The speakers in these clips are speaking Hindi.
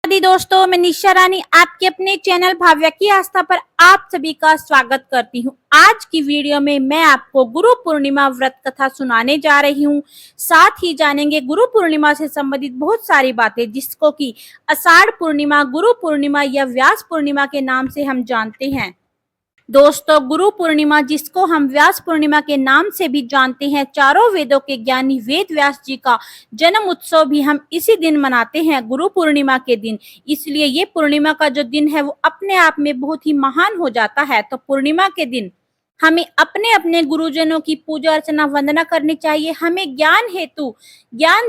आदि दोस्तों, मैं निशा रानी आपके अपने चैनल भाव्या की आस्था पर आप सभी का स्वागत करती हूं। आज की वीडियो में मैं आपको गुरु पूर्णिमा व्रत कथा सुनाने जा रही हूं। साथ ही जानेंगे गुरु पूर्णिमा से संबंधित बहुत सारी बातें, जिसको कि आषाढ़ पूर्णिमा, गुरु पूर्णिमा या व्यास पूर्णिमा के नाम से हम जानते हैं। दोस्तों, गुरु पूर्णिमा, जिसको हम व्यास पूर्णिमा के नाम से भी जानते हैं, चारों वेदों के ज्ञानी वेद व्यास जी का जन्म उत्सव भी हम इसी दिन मनाते हैं, गुरु पूर्णिमा के दिन। इसलिए ये पूर्णिमा का जो दिन है वो अपने आप में बहुत ही महान हो जाता है। तो पूर्णिमा के दिन हमें अपने अपने गुरुजनों की पूजा अर्चना वंदना करनी चाहिए। हमें ज्ञान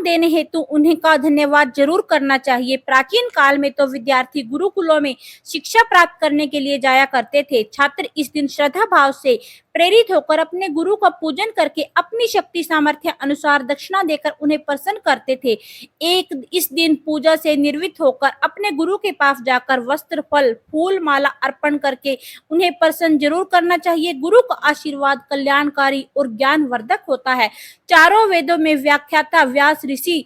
देने हेतु उन्हें का धन्यवाद जरूर करना चाहिए। प्राचीन काल में तो विद्यार्थी गुरुकुलों में शिक्षा प्राप्त करने के लिए जाया करते थे। छात्र इस दिन श्रद्धा भाव से प्रेरित होकर अपने गुरु का पूजन करके अपनी शक्ति सामर्थ्य अनुसार दक्षिणा देकर उन्हें प्रसन्न करते थे। इस दिन पूजा से निर्वृत्त होकर अपने गुरु के पास जाकर वस्त्र, फल, फूल, माला अर्पण करके उन्हें प्रसन्न जरूर करना चाहिए। गुरु का आशीर्वाद कल्याणकारी और ज्ञानवर्धक होता है। चारों वेदों में व्याख्याता व्यास ऋषि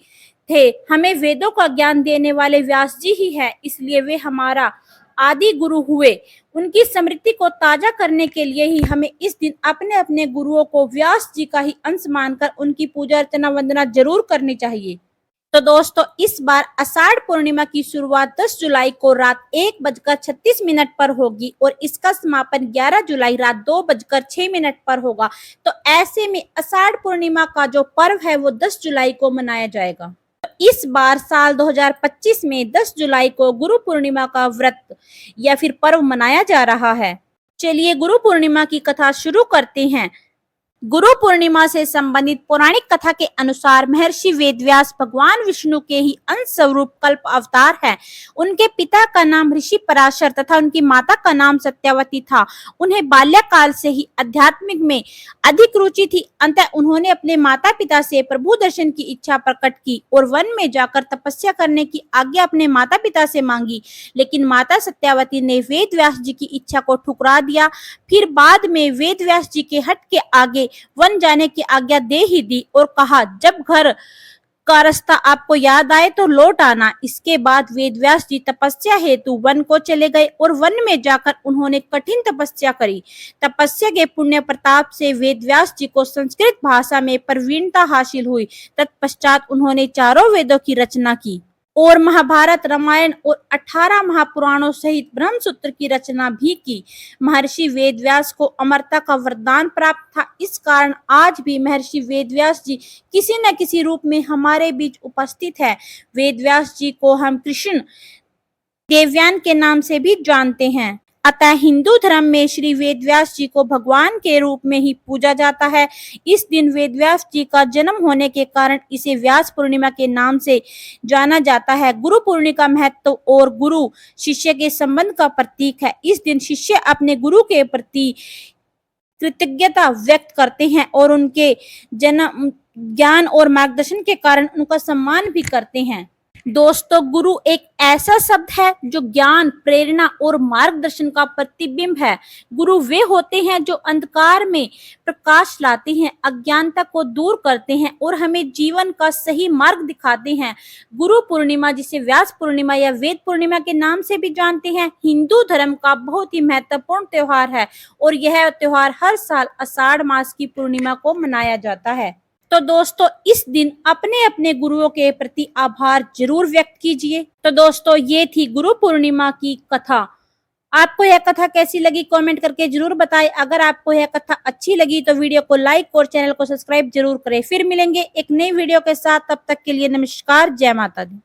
थे। हमें वेदों का ज्ञान देने वाले व्यास जी ही है, इसलिए वे हमारा आदि गुरु हुए। उनकी स्मृति को ताजा करने के लिए ही हमें इस दिन अपने अपने गुरुओं को व्यास जी का ही अंश मानकर उनकी पूजा अर्चना वंदना जरूर करनी चाहिए। तो दोस्तों, इस बार आषाढ़ पूर्णिमा की शुरुआत 10 जुलाई को रात 1:36 पर होगी और इसका समापन 11 जुलाई रात 2:06 पर होगा। तो ऐसे में आषाढ़ पूर्णिमा का जो पर्व है वो 10 जुलाई को मनाया जाएगा। इस बार साल 2025 में 10 जुलाई को गुरु पूर्णिमा का व्रत या फिर पर्व मनाया जा रहा है। चलिए गुरु पूर्णिमा की कथा शुरू करते हैं। गुरु पूर्णिमा से संबंधित पौराणिक कथा के अनुसार महर्षि वेदव्यास भगवान विष्णु के ही अंश स्वरूप कल्प अवतार है। उनके पिता का नाम ऋषि पराशर तथा उनकी माता का नाम सत्यवती था। उन्हें बाल्यकाल से ही आध्यात्मिक में अधिक रुचि थी। अंततः उन्होंने अपने माता पिता से प्रभु दर्शन की इच्छा प्रकट की और वन में जाकर तपस्या करने की आज्ञा अपने माता पिता से मांगी, लेकिन माता सत्यवती ने वेद व्यास जी की इच्छा को ठुकरा दिया। फिर बाद में वेद व्यास जी के हट के आगे वन जाने की आज्ञा दे ही दी और कहा, जब घर का रास्ता आपको याद आए तो लौट आना। इसके बाद वेदव्यास जी तपस्या हेतु वन को चले गए और वन में जाकर उन्होंने कठिन तपस्या करी। तपस्या के पुण्य प्रताप से वेदव्यास जी को संस्कृत भाषा में प्रवीणता हासिल हुई। तत्पश्चात उन्होंने चारों वेदों की रचना की और महाभारत, रामायण और 18 महापुराणों सहित ब्रह्मसूत्र की रचना भी की। महर्षि वेदव्यास को अमरता का वरदान प्राप्त था। इस कारण आज भी महर्षि वेदव्यास जी किसी न किसी रूप में हमारे बीच उपस्थित है। वेदव्यास जी को हम कृष्ण देवयान के नाम से भी जानते हैं। अतः हिंदू धर्म में श्री वेदव्यास जी को भगवान के रूप में ही पूजा जाता है। इस दिन वेदव्यास जी का जन्म होने के कारण इसे व्यास पूर्णिमा के नाम से जाना जाता है। गुरु पूर्णिमा का महत्व और गुरु शिष्य के संबंध का प्रतीक है। इस दिन शिष्य अपने गुरु के प्रति कृतज्ञता व्यक्त करते हैं और उनके जन्म, ज्ञान और मार्गदर्शन के कारण उनका सम्मान भी करते हैं। दोस्तों, गुरु एक ऐसा शब्द है जो ज्ञान, प्रेरणा और मार्गदर्शन का प्रतिबिंब है। गुरु वे होते हैं जो अंधकार में प्रकाश लाते हैं, अज्ञानता को दूर करते हैं और हमें जीवन का सही मार्ग दिखाते हैं। गुरु पूर्णिमा, जिसे व्यास पूर्णिमा या वेद पूर्णिमा के नाम से भी जानते हैं, हिंदू धर्म का बहुत ही महत्वपूर्ण त्योहार है और यह त्योहार हर साल आषाढ़ मास की पूर्णिमा को मनाया जाता है। तो दोस्तों, इस दिन अपने अपने गुरुओं के प्रति आभार जरूर व्यक्त कीजिए। तो दोस्तों, ये थी गुरु पूर्णिमा की कथा। आपको यह कथा कैसी लगी कमेंट करके जरूर बताएं। अगर आपको यह कथा अच्छी लगी तो वीडियो को लाइक और चैनल को सब्सक्राइब जरूर करें। फिर मिलेंगे एक नई वीडियो के साथ। तब तक के लिए नमस्कार, जय माता दी।